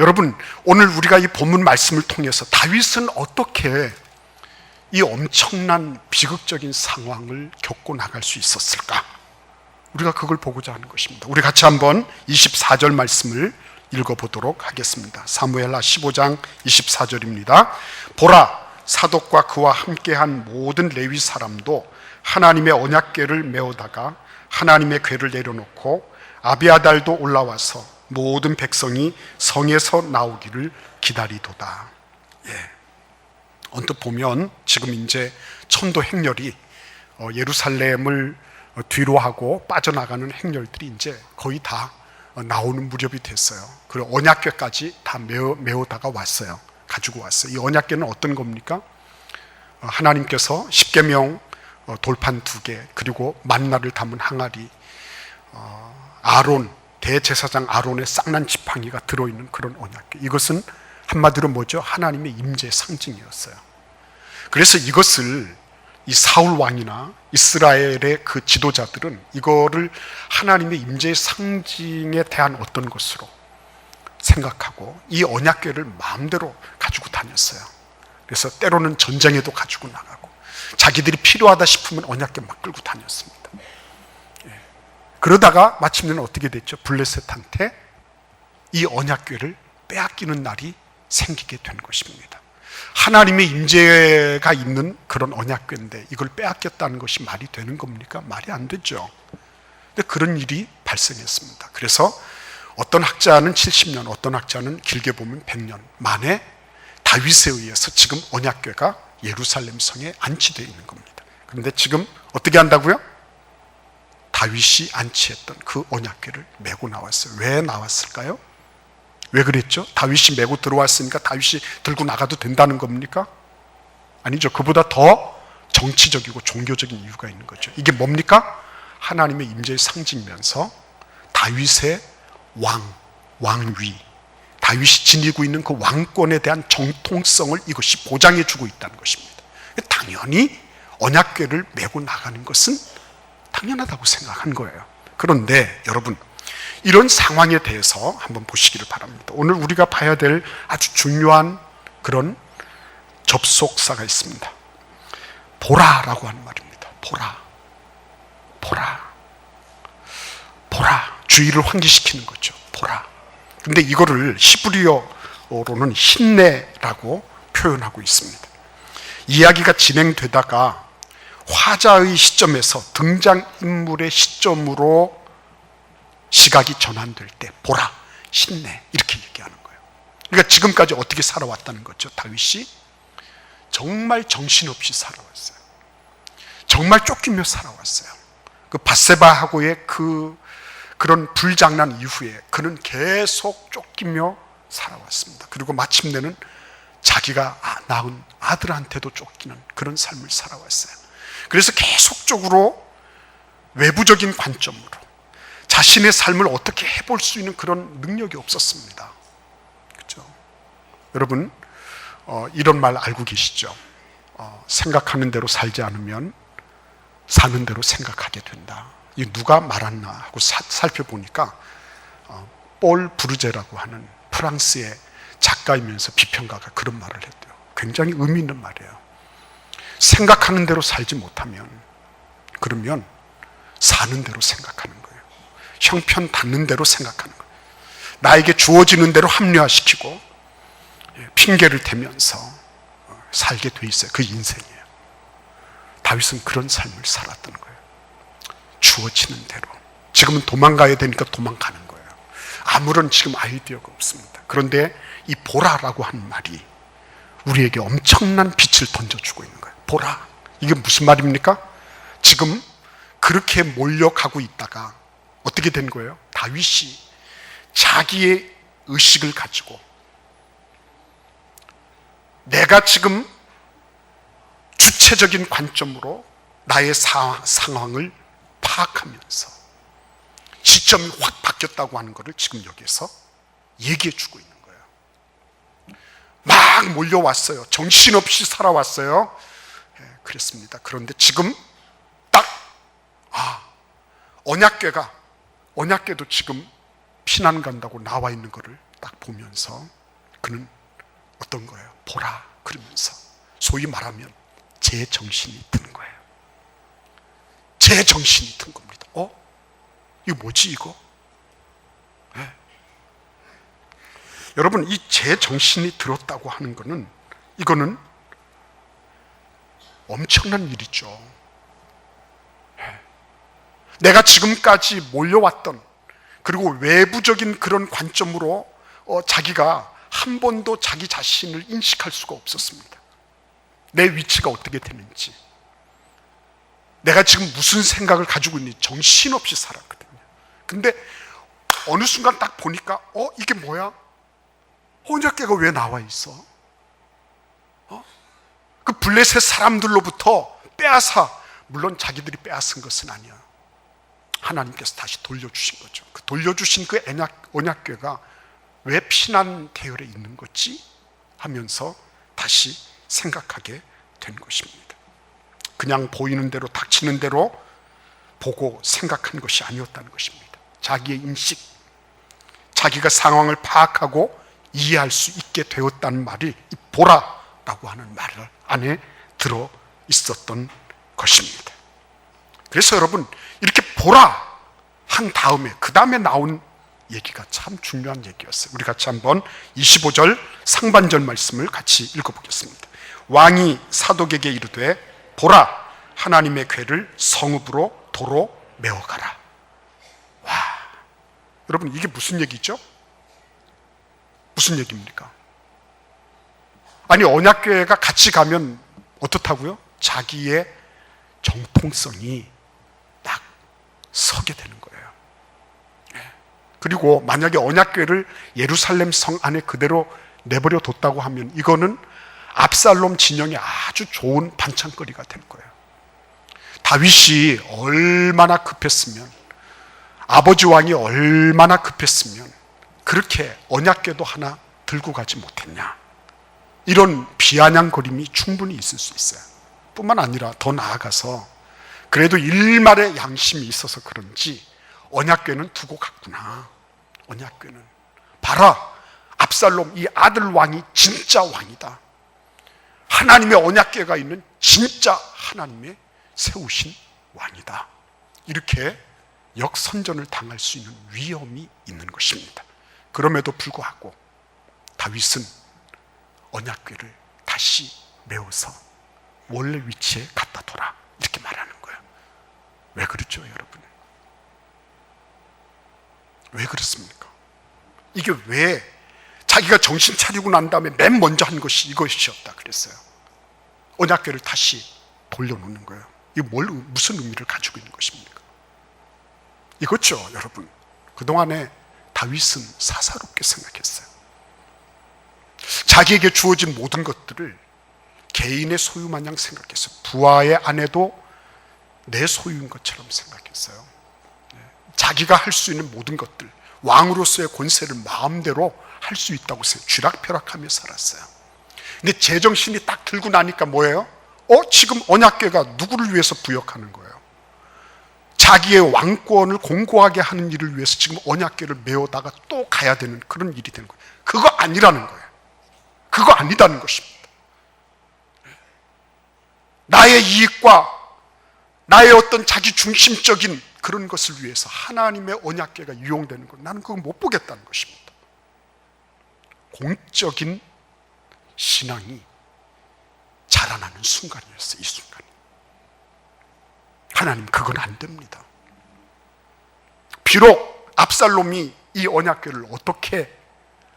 여러분, 오늘 우리가 이 본문 말씀을 통해서 다윗은 어떻게 이 엄청난 비극적인 상황을 겪고 나갈 수 있었을까? 우리가 그걸 보고자 하는 것입니다. 우리 같이 한번 24절 말씀을 읽어보도록 하겠습니다. 사무엘하 15장 24절입니다. 보라, 사독과 그와 함께한 모든 레위 사람도 하나님의 언약궤를 메우다가 하나님의 궤를 내려놓고 아비아달도 올라와서 모든 백성이 성에서 나오기를 기다리도다. 언뜻 보면 지금 이제 천도 행렬이 예루살렘을 뒤로 하고 빠져나가는 행렬들이 이제 거의 다 나오는 무렵이 됐어요. 그리고 언약궤까지 다 메우다가 왔어요. 가지고 왔어요. 이 언약궤는 어떤 겁니까? 하나님께서 십계명 돌판 2개, 그리고 만나를 담은 항아리, 아론, 대제사장 아론의 쌍난 지팡이가 들어있는 그런 언약궤. 이것은 한마디로 뭐죠? 하나님의 임재의 상징이었어요. 그래서 이것을 이 사울 왕이나 이스라엘의 그 지도자들은 이거를 하나님의 임재의 상징에 대한 어떤 것으로 생각하고 이 언약궤를 마음대로 가지고 다녔어요. 그래서 때로는 전쟁에도 가지고 나가고 자기들이 필요하다 싶으면 언약궤 막 끌고 다녔습니다. 그러다가 마침내는 어떻게 됐죠? 블레셋한테 이 언약궤를 빼앗기는 날이 생기게 된 것입니다. 하나님의 임재가 있는 그런 언약궤인데 이걸 빼앗겼다는 것이 말이 되는 겁니까? 말이 안 되죠. 근데 그런 일이 발생했습니다. 그래서 어떤 학자는 70년, 어떤 학자는 길게 보면 100년 만에 다윗에 의해서 지금 언약궤가 예루살렘 성에 안치되어 있는 겁니다. 그런데 지금 어떻게 한다고요? 다윗이 안치했던 그 언약궤를 메고 나왔어요. 왜 나왔을까요? 왜 그랬죠? 다윗이 메고 들어왔으니까 다윗이 들고 나가도 된다는 겁니까? 아니죠. 그보다 더 정치적이고 종교적인 이유가 있는 거죠. 이게 뭡니까? 하나님의 임재의 상징이면서 다윗의 왕위, 다윗이 지니고 있는 그 왕권에 대한 정통성을 이것이 보장해주고 있다는 것입니다. 당연히 언약궤를 메고 나가는 것은 당연하다고 생각한 거예요. 그런데 여러분, 이런 상황에 대해서 한번 보시기를 바랍니다. 오늘 우리가 봐야 될 아주 중요한 그런 접속사가 있습니다. 보라라고 하는 말입니다. 보라. 주의를 환기시키는 거죠. 보라. 근데 이거를 히브리어로는 힘내라고 표현하고 있습니다. 이야기가 진행되다가 화자의 시점에서 등장인물의 시점으로 시각이 전환될 때 보라, 힘내 이렇게 얘기하는 거예요. 그러니까 지금까지 어떻게 살아왔다는 거죠. 다윗이 정말 정신없이 살아왔어요. 정말 쫓기며 살아왔어요. 그 밧세바하고의 그런 불장난 이후에 그는 계속 쫓기며 살아왔습니다. 그리고 마침내는 자기가 낳은 아들한테도 쫓기는 그런 삶을 살아왔어요. 그래서 계속적으로 외부적인 관점으로 자신의 삶을 어떻게 해볼 수 있는 그런 능력이 없었습니다. 그렇죠? 여러분, 이런 말 알고 계시죠? 생각하는 대로 살지 않으면 사는 대로 생각하게 된다. 이 누가 말았나 하고 살펴보니까 폴 브루제라고 하는 프랑스의 작가이면서 비평가가 그런 말을 했대요. 굉장히 의미 있는 말이에요. 생각하는 대로 살지 못하면 그러면 사는 대로 생각하는 거예요. 형편 닿는 대로 생각하는 거예요. 나에게 주어지는 대로 합리화시키고 핑계를 대면서 살게 돼 있어요. 그 인생이에요. 다윗은 그런 삶을 살았던 거예요. 주어지는 대로. 지금은 도망가야 되니까 도망가는 거예요. 아무런 지금 아이디어가 없습니다. 그런데 이 보라라고 하는 말이 우리에게 엄청난 빛을 던져주고 있는 거예요. 보라. 이게 무슨 말입니까? 지금 그렇게 몰려가고 있다가 어떻게 된 거예요? 다윗이 자기의 의식을 가지고 내가 지금 주체적인 관점으로 나의 상황을 파악하면서 시점이 확 바뀌었다고 하는 것을 지금 여기에서 얘기해 주고 있는 거예요. 막 몰려왔어요. 정신없이 살아왔어요. 그랬습니다. 그런데 지금 딱 언약궤도 지금 피난 간다고 나와 있는 것을 딱 보면서 그는 어떤 거예요? 보라 그러면서 소위 말하면 제 정신이 드는 거예요. 제 정신이 든 겁니다. 이거 뭐지 이거? 네. 여러분, 이 제 정신이 들었다고 하는 거는, 이거는 엄청난 일이죠. 네. 내가 지금까지 몰려왔던, 그리고 외부적인 그런 관점으로 자기가 한 번도 자기 자신을 인식할 수가 없었습니다. 내 위치가 어떻게 되는지, 내가 지금 무슨 생각을 가지고 있는지 정신없이 살았거든요. 근데 어느 순간 딱 보니까 이게 뭐야? 혼자깨가 왜 나와 있어? 그 블레셋 사람들로부터 빼앗아, 물론 자기들이 빼앗은 것은 아니야. 하나님께서 다시 돌려주신 거죠. 그 돌려주신 그 언약궤가 왜 피난 대열에 있는 거지? 하면서 다시 생각하게 된 것입니다. 그냥 보이는 대로, 닥치는 대로 보고 생각한 것이 아니었다는 것입니다. 자기의 인식, 자기가 상황을 파악하고 이해할 수 있게 되었다는 말이 이 보라라고 하는 말 안에 들어 있었던 것입니다. 그래서 여러분, 이렇게 보라 한 다음에 그 다음에 나온 얘기가 참 중요한 얘기였어요. 우리 같이 한번 25절 상반절 말씀을 같이 읽어보겠습니다. 왕이 사독에게 이르되 보라, 하나님의 궤를 성읍으로 도로 메어가라. 와, 여러분, 이게 무슨 얘기죠? 무슨 얘기입니까? 아니, 언약궤가 같이 가면 어떻다고요? 자기의 정통성이 딱 서게 되는 거예요. 그리고 만약에 언약궤를 예루살렘 성 안에 그대로 내버려 뒀다고 하면 이거는 압살롬 진영에 아주 좋은 반찬거리가 될 거예요. 다윗이 얼마나 급했으면, 아버지 왕이 얼마나 급했으면 그렇게 언약궤도 하나 들고 가지 못했냐, 이런 비아냥거림이 충분히 있을 수 있어요. 뿐만 아니라 더 나아가서 그래도 일말의 양심이 있어서 그런지 언약궤는 두고 갔구나. 언약궤는 봐라, 압살롬 이 아들 왕이 진짜 왕이다. 하나님의 언약궤가 있는 진짜 하나님의 세우신 왕이다. 이렇게 역선전을 당할 수 있는 위험이 있는 것입니다. 그럼에도 불구하고 다윗은 언약궤를 다시 메워서 원래 위치에 갖다 둬라, 이렇게 말하는 거예요. 왜 그렇죠, 여러분? 왜 그렇습니까? 이게 왜 자기가 정신 차리고 난 다음에 맨 먼저 한 것이 이것이었다 그랬어요. 언약궤를 다시 돌려놓는 거예요. 이게 무슨 의미를 가지고 있는 것입니까? 이거죠, 여러분. 그동안에 다윗은 사사롭게 생각했어요. 자기에게 주어진 모든 것들을 개인의 소유 마냥 생각했어요. 부하의 아내도 내 소유인 것처럼 생각했어요. 자기가 할 수 있는 모든 것들, 왕으로서의 권세를 마음대로 할 수 있다고 쥐락펴락하며 살았어요. 근데 제정신이 딱 들고 나니까 뭐예요? 지금 언약궤가 누구를 위해서 부역하는 거예요? 자기의 왕권을 공고하게 하는 일을 위해서 지금 언약궤를 메어다가 또 가야 되는 그런 일이 되는 거예요. 그거 아니라는 거예요. 그거 아니다는 것입니다. 나의 이익과 나의 어떤 자기 중심적인 그런 것을 위해서 하나님의 언약궤가 이용되는 것, 나는 그거 못 보겠다는 것입니다. 공적인 신앙이 자라나는 순간이었어요. 이 순간이. 하나님, 그건 안 됩니다. 비록 압살롬이 이 언약궤를 어떻게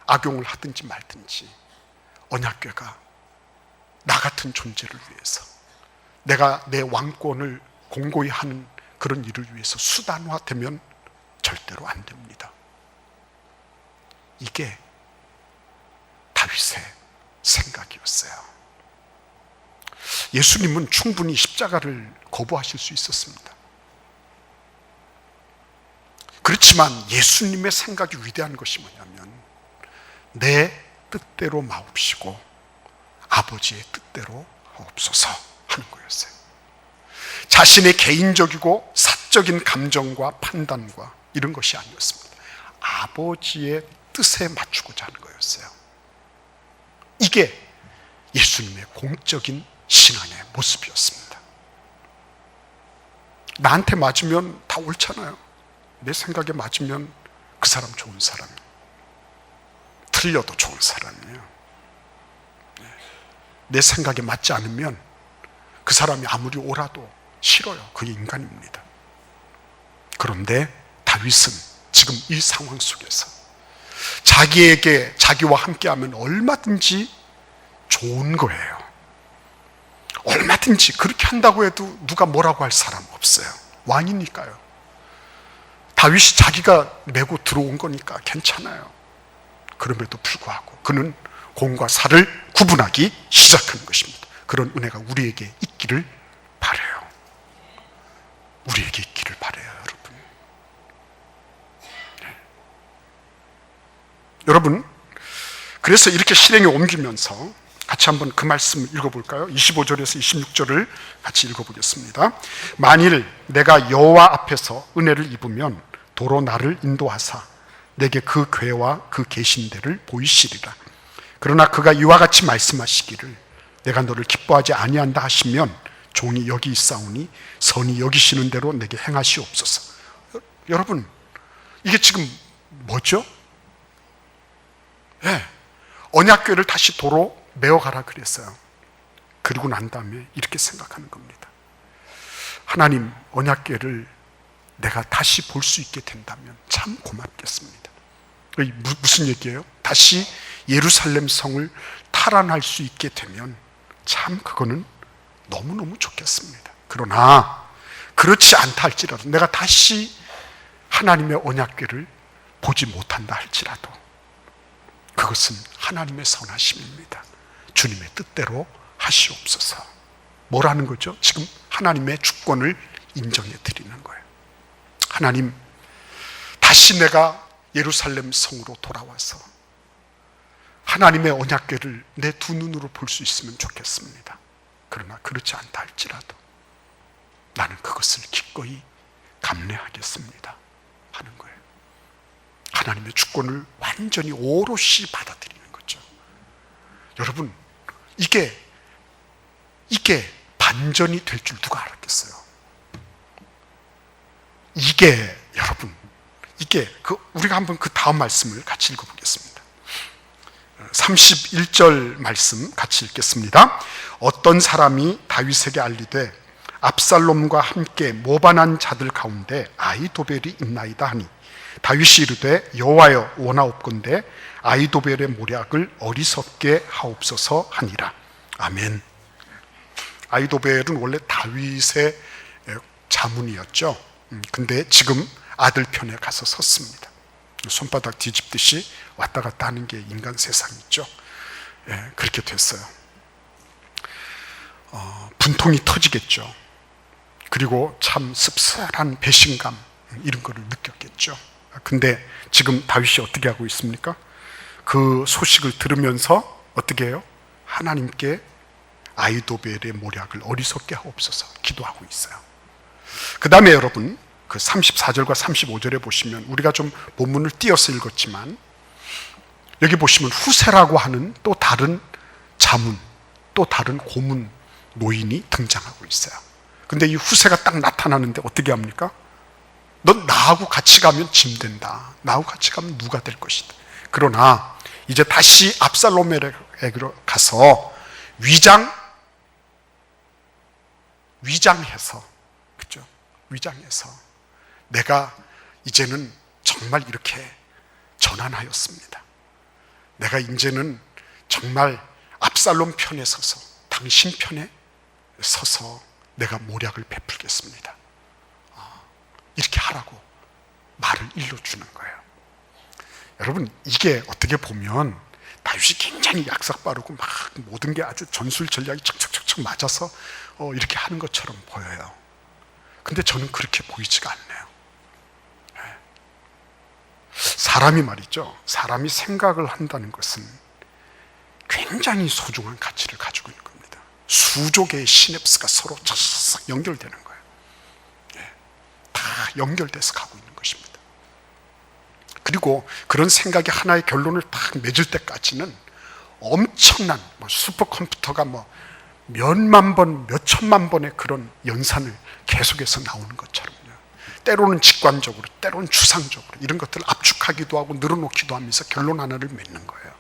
악용을 하든지 말든지 언약궤가 나 같은 존재를 위해서, 내가 내 왕권을 공고히 하는 그런 일을 위해서 수단화되면 절대로 안 됩니다. 이게 다윗의 생각이었어요. 예수님은 충분히 십자가를 거부하실 수 있었습니다. 그렇지만 예수님의 생각이 위대한 것이 뭐냐면 내 뜻대로 마옵시고 아버지의 뜻대로 하옵소서 하는 거였어요. 자신의 개인적이고 사적인 감정과 판단과 이런 것이 아니었습니다. 아버지의 뜻에 맞추고자 하는 거였어요. 이게 예수님의 공적인 신앙의 모습이었습니다. 나한테 맞으면 다 옳잖아요. 내 생각에 맞으면 그 사람 좋은 사람이에요. 틀려도 좋은 사람이에요. 내 생각에 맞지 않으면 그 사람이 아무리 옳아도 싫어요. 그게 인간입니다. 그런데 다윗은 지금 이 상황 속에서 자기에게 자기와 함께하면 얼마든지 좋은 거예요. 얼마든지 그렇게 한다고 해도 누가 뭐라고 할 사람 없어요. 왕이니까요. 다윗이 자기가 메고 들어온 거니까 괜찮아요. 그럼에도 불구하고 그는 공과 사를 구분하기 시작하는 것입니다. 그런 은혜가 우리에게 있기를 바라요. 우리에게 있기를 바라요, 여러분. 네. 여러분, 그래서 이렇게 실행에 옮기면서 같이 한번 그 말씀을 읽어볼까요? 25절에서 26절을 같이 읽어보겠습니다. 만일 내가 여호와 앞에서 은혜를 입으면 도로 나를 인도하사 내게 그 궤와 그 계신대를 보이시리라. 그러나 그가 이와 같이 말씀하시기를 내가 너를 기뻐하지 아니한다 하시면 종이 여기 있사오니 선이 여기시는 대로 내게 행하시옵소서. 여러분, 이게 지금 뭐죠? 네, 언약궤를 다시 도로 메어가라 그랬어요. 그리고 난 다음에 이렇게 생각하는 겁니다. 하나님, 언약궤를 내가 다시 볼 수 있게 된다면 참 고맙겠습니다. 무슨 얘기예요? 다시 예루살렘 성을 탈환할 수 있게 되면 참 그거는 너무너무 좋겠습니다. 그러나 그렇지 않다 할지라도, 내가 다시 하나님의 언약궤를 보지 못한다 할지라도 그것은 하나님의 선하심입니다. 주님의 뜻대로 하시옵소서. 뭐라는 거죠? 지금 하나님의 주권을 인정해 드리는 거예요. 하나님, 다시 내가 예루살렘 성으로 돌아와서 하나님의 언약궤를 내 두 눈으로 볼 수 있으면 좋겠습니다. 그러나 그렇지 않다 할지라도 나는 그것을 기꺼이 감내하겠습니다 하는 거예요. 하나님의 주권을 완전히 오롯이 받아들이는 거죠. 여러분, 이게 반전이 될 줄 누가 알았겠어요? 여러분, 우리가 한번 그 다음 말씀을 같이 읽어보겠습니다. 31절 말씀 같이 읽겠습니다. 어떤 사람이 다윗에게 알리되 압살롬과 함께 모반한 자들 가운데 아히도벨이 있나이다 하니 다윗이 이르되 여호와여 원하옵건대 아히도벨의 모략을 어리석게 하옵소서 하니라. 아멘. 아히도벨은 원래 다윗의 자문이었죠. 근데 지금 아들 편에 가서 섰습니다. 손바닥 뒤집듯이 왔다 갔다 하는 게 인간 세상이죠. 예, 그렇게 됐어요. 분통이 터지겠죠. 그리고 참 씁쓸한 배신감, 이런 거를 느꼈겠죠. 근데 지금 다윗이 어떻게 하고 있습니까? 그 소식을 들으면서 어떻게 해요? 하나님께 아히도벨의 모략을 어리석게 하옵소서 기도하고 있어요. 그 다음에 여러분, 그 34절과 35절에 보시면, 우리가 좀 본문을 띄어서 읽었지만 여기 보시면 후세라고 하는 또 다른 자문, 또 다른 고문 노인이 등장하고 있어요. 근데 이 후세가 딱 나타나는데 어떻게 합니까? 넌 나하고 같이 가면 짐 된다. 나하고 같이 가면 누가 될 것이다. 그러나 이제 다시 압살롬에게로 가서 위장해서, 그죠? 위장해서 내가 이제는 정말 이렇게 전환하였습니다. 내가 이제는 정말 압살롬 편에 서서, 당신 편에 서서 내가 모략을 베풀겠습니다. 이렇게 하라고 말을 일러주는 거예요. 여러분, 이게 어떻게 보면 다윗이 굉장히 약삭 빠르고 막 모든 게 아주 전술 전략이 척척척척 맞아서 이렇게 하는 것처럼 보여요. 근데 저는 그렇게 보이지가 않네요. 사람이 말이죠, 사람이 생각을 한다는 것은 굉장히 소중한 가치를 가지고 있는 겁니다. 수조 개의 시냅스가 서로 착착 연결되는 거예요. 다 연결돼서 가고 있는 것입니다. 그리고 그런 생각이 하나의 결론을 딱 맺을 때까지는 엄청난 슈퍼컴퓨터가 몇만 번, 몇천만 번의 그런 연산을 계속해서 나오는 것처럼요. 때로는 직관적으로, 때로는 추상적으로 이런 것들을 압축하기도 하고 늘어놓기도 하면서 결론 하나를 맺는 거예요.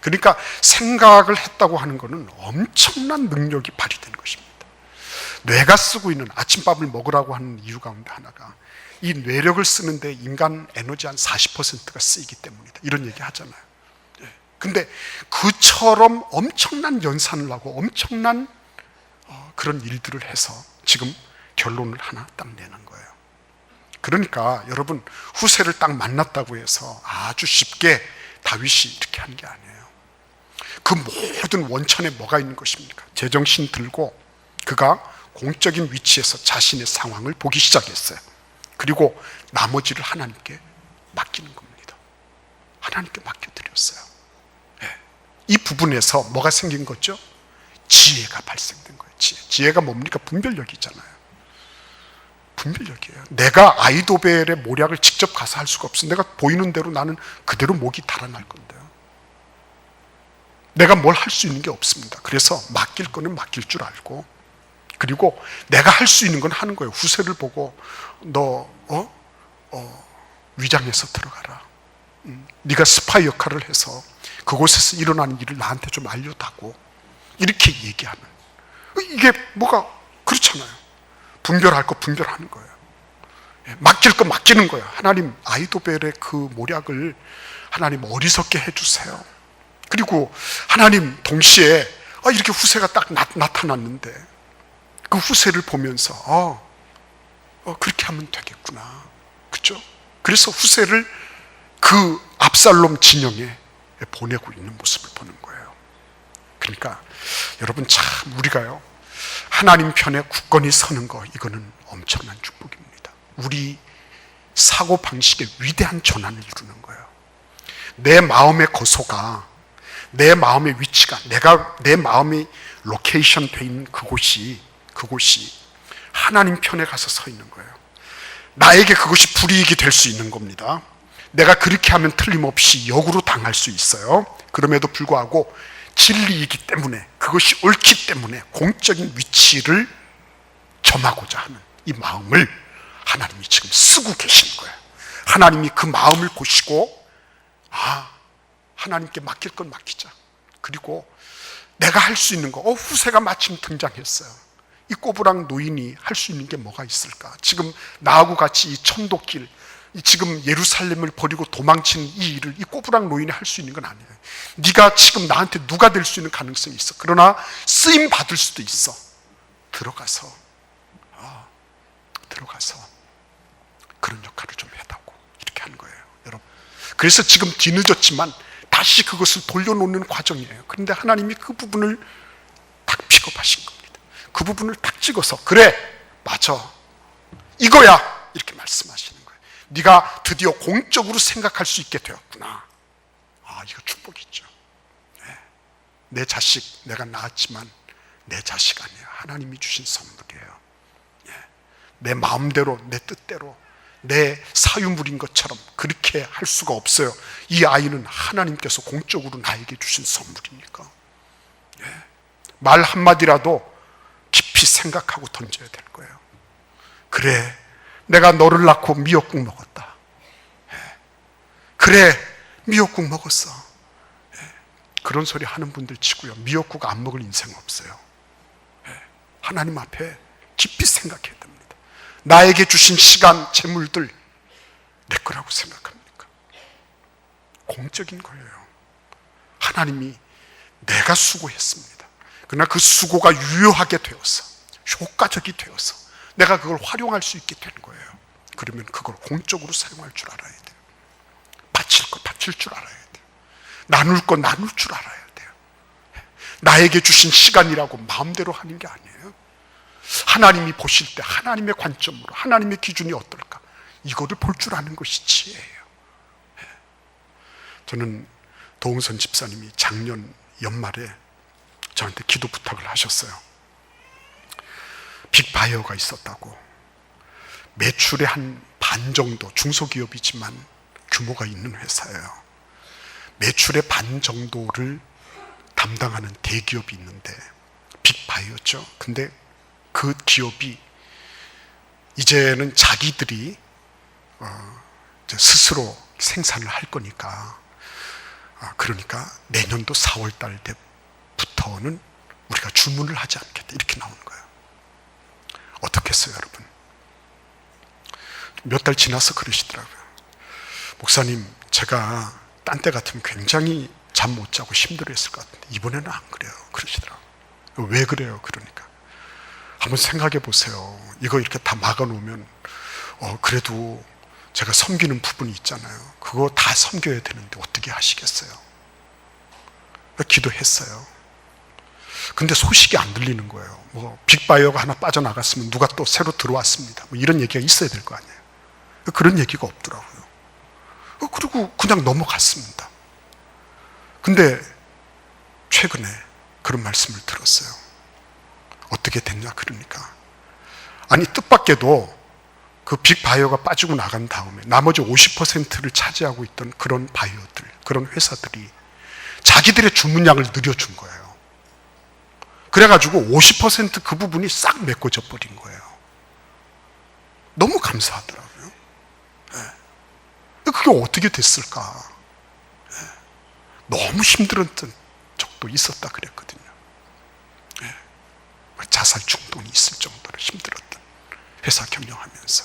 그러니까 생각을 했다고 하는 것은 엄청난 능력이 발휘된 것입니다. 뇌가 쓰고 있는 아침밥을 먹으라고 하는 이유 가운데 하나가 이 뇌력을 쓰는데 인간 에너지 한 40%가 쓰이기 때문이다, 이런 얘기 하잖아요. 근데 그처럼 엄청난 연산을 하고 엄청난 그런 일들을 해서 지금 결론을 하나 딱 내는 거예요. 그러니까 여러분, 후세를 딱 만났다고 해서 아주 쉽게 다윗이 이렇게 하는 게 아니에요. 그 모든 원천에 뭐가 있는 것입니까? 제정신 들고 그가 공적인 위치에서 자신의 상황을 보기 시작했어요. 그리고 나머지를 하나님께 맡기는 겁니다. 하나님께 맡겨드렸어요. 이 부분에서 뭐가 생긴 거죠? 지혜가 발생된 거예요. 지혜가 뭡니까? 분별력이잖아요. 분별력이에요. 내가 아이도벨의 모략을 직접 가서 할 수가 없어. 내가 보이는 대로 나는 그대로 목이 달아날 건데요. 내가 뭘 할 수 있는 게 없습니다. 그래서 맡길 거는 맡길 줄 알고, 그리고 내가 할 수 있는 건 하는 거예요. 후세를 보고 너 위장해서 들어가라. 네가 스파이 역할을 해서 그곳에서 일어나는 일을 나한테 좀 알려다고, 이렇게 얘기하는, 이게 뭐가 그렇잖아요. 분별할 거 분별하는 거예요. 맡길 거 맡기는 거예요. 하나님, 아이도벨의 그 모략을 하나님 어리석게 해주세요. 그리고 하나님, 동시에 이렇게 후세가 딱 나타났는데 그 후세를 보면서 그렇게 하면 되겠구나, 그렇죠? 그래서 후세를 그 압살롬 진영에 보내고 있는 모습을 보는 거예요. 그러니까 여러분, 참 우리가요, 하나님 편에 굳건히 서는 거, 이거는 엄청난 축복입니다. 우리 사고방식의 위대한 전환을 이루는 거예요. 내 마음의 거소가, 내 마음의 위치가, 내 마음이 로케이션 돼 있는 그곳이 하나님 편에 가서 서 있는 거예요. 나에게 그것이 불이익이 될 수 있는 겁니다. 내가 그렇게 하면 틀림없이 역으로 당할 수 있어요. 그럼에도 불구하고 진리이기 때문에, 그것이 옳기 때문에 공적인 위치를 점하고자 하는 이 마음을 하나님이 지금 쓰고 계신 거예요. 하나님이 그 마음을 보시고, 하나님께 맡길 건 맡기자. 그리고 내가 할 수 있는 거, 후세가 마침 등장했어요. 이 꼬부랑 노인이 할 수 있는 게 뭐가 있을까? 지금 나하고 같이 이 천도길, 지금 예루살렘을 버리고 도망치는 이 일을 이 꼬부랑 노인이 할 수 있는 건 아니에요. 네가 지금 나한테 누가 될 수 있는 가능성이 있어. 그러나 쓰임 받을 수도 있어. 들어가서 그런 역할을 좀 해다고, 이렇게 하는 거예요, 여러분. 그래서 지금 뒤늦었지만 다시 그것을 돌려놓는 과정이에요. 그런데 하나님이 그 부분을 딱 픽업하신 겁니다. 그 부분을 딱 찍어서, 그래, 맞아, 이거야, 이렇게 말씀하시는 거예요. 네가 드디어 공적으로 생각할 수 있게 되었구나. 이거 축복이죠. 내 자식, 내가 낳았지만 내 자식 아니에요. 하나님이 주신 선물이에요. 내 마음대로, 내 뜻대로, 내 사유물인 것처럼 그렇게 할 수가 없어요. 이 아이는 하나님께서 공적으로 나에게 주신 선물이니까. 말 한마디라도 깊이 생각하고 던져야 될 거예요. 그래, 내가 너를 낳고 미역국 먹었다. 그래, 미역국 먹었어. 그런 소리 하는 분들 치고요, 미역국 안 먹을 인생 없어요. 하나님 앞에 깊이 생각해야 됩니다. 나에게 주신 시간, 재물들 내 거라고 생각합니까? 공적인 거예요. 하나님이 내가 수고했습니다. 그러나 그 수고가 유효하게 되어서, 효과적이 되어서 내가 그걸 활용할 수 있게 되는 거예요. 그러면 그걸 공적으로 사용할 줄 알아야 돼요. 바칠 거 바칠 줄 알아야 돼요. 나눌 거 나눌 줄 알아야 돼요. 나에게 주신 시간이라고 마음대로 하는 게 아니에요. 하나님이 보실 때 하나님의 관점으로, 하나님의 기준이 어떨까, 이거를 볼 줄 아는 것이 지혜예요. 저는 도웅선 집사님이 작년 연말에 저한테 기도 부탁을 하셨어요. 빅바이어가 있었다고, 매출의 한 반 정도, 중소기업이지만 규모가 있는 회사예요. 매출의 반 정도를 담당하는 대기업이 있는데 빅바이오죠. 근데 그 기업이 이제는 자기들이 이제 스스로 생산을 할 거니까, 그러니까 내년도 4월 달 때부터는 우리가 주문을 하지 않겠다, 이렇게 나오는 거예요. 어떻겠어요, 여러분? 몇 달 지나서 그러시더라고요. 목사님, 제가 딴 때 같으면 굉장히 잠 못 자고 힘들어했을 것 같은데 이번에는 안 그래요, 그러시더라고요. 왜 그래요? 그러니까 한번 생각해 보세요. 이거 이렇게 다 막아 놓으면 그래도 제가 섬기는 부분이 있잖아요. 그거 다 섬겨야 되는데 어떻게 하시겠어요? 기도했어요. 근데 소식이 안 들리는 거예요. 뭐 빅바이오가 하나 빠져나갔으면 누가 또 새로 들어왔습니다, 뭐 이런 얘기가 있어야 될 거 아니에요. 그런 얘기가 없더라고요. 그리고 그냥 넘어갔습니다. 근데 최근에 그런 말씀을 들었어요. 어떻게 됐냐 그러니까, 아니 뜻밖에도 그 빅바이오가 빠지고 나간 다음에 나머지 50%를 차지하고 있던 그런 바이오들, 그런 회사들이 자기들의 주문량을 늘려준 거예요. 그래가지고 50% 그 부분이 싹 메꿔져 버린 거예요. 너무 감사하더라고요. 그게 어떻게 됐을까? 너무 힘들었던 적도 있었다 그랬거든요. 자살 충동이 있을 정도로 힘들었던 회사 경영하면서.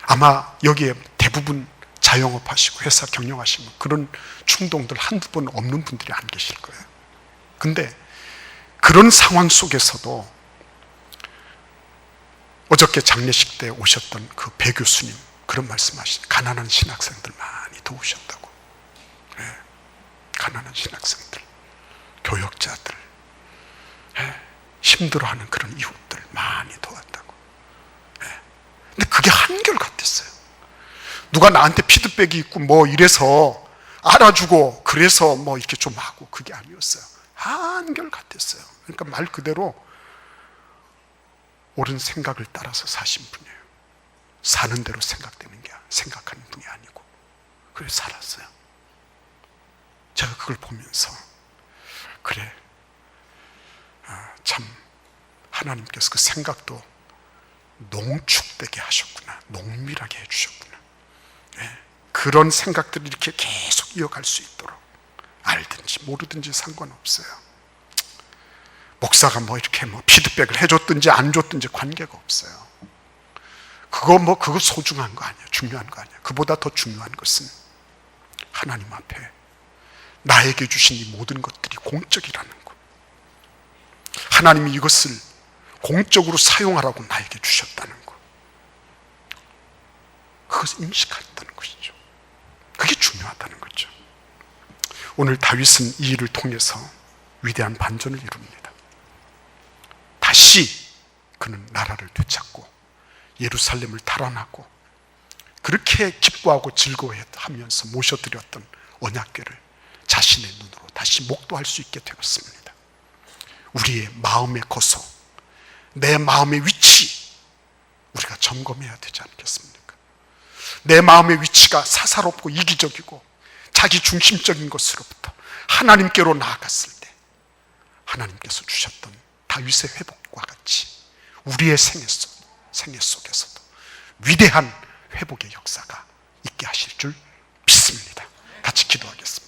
아마 여기에 대부분 자영업 하시고 회사 경영하시면 그런 충동들 한두 번 없는 분들이 안 계실 거예요. 근데 그런 상황 속에서도 어저께 장례식 때 오셨던 그 배 교수님 그런 말씀하시죠. 가난한 신학생들 많이 도우셨다고. 가난한 신학생들, 교역자들, 힘들어하는 그런 이웃들 많이 도왔다고. 근데 그게 한결같았어요. 누가 나한테 피드백이 있고 뭐 이래서 알아주고 그래서 뭐 이렇게 좀 하고, 그게 아니었어요. 한결같았어요. 그러니까 말 그대로 옳은 생각을 따라서 사신 분이에요. 사는 대로 생각하는 분이 아니고, 그래서 살았어요. 제가 그걸 보면서 그래, 참 하나님께서 그 생각도 농축되게 하셨구나, 농밀하게 해주셨구나. 그런 생각들을 이렇게 계속 이어갈 수 있도록, 알든지 모르든지 상관없어요. 목사가 뭐 이렇게 뭐 피드백을 해줬든지 안 줬든지 관계가 없어요. 그거 소중한 거 아니야, 중요한 거 아니야. 그보다 더 중요한 것은 하나님 앞에 나에게 주신 이 모든 것들이 공적이라는 것, 하나님이 이것을 공적으로 사용하라고 나에게 주셨다는 것, 그것을 인식했다는 것이죠. 그게 중요하다는 거죠. 오늘 다윗은 이 일을 통해서 위대한 반전을 이룹니다. 다시 그는 나라를 되찾고 예루살렘을 탈환하고 그렇게 기뻐하고 즐거워하면서 모셔드렸던 언약궤를 자신의 눈으로 다시 목도할 수 있게 되었습니다. 우리의 마음의 거소, 내 마음의 위치, 우리가 점검해야 되지 않겠습니까? 내 마음의 위치가 사사롭고 이기적이고 자기 중심적인 것으로부터 하나님께로 나아갔을 때 하나님께서 주셨던 다윗의 회복과 같이 우리의 생애 속에서도 위대한 회복의 역사가 있게 하실 줄 믿습니다. 같이 기도하겠습니다.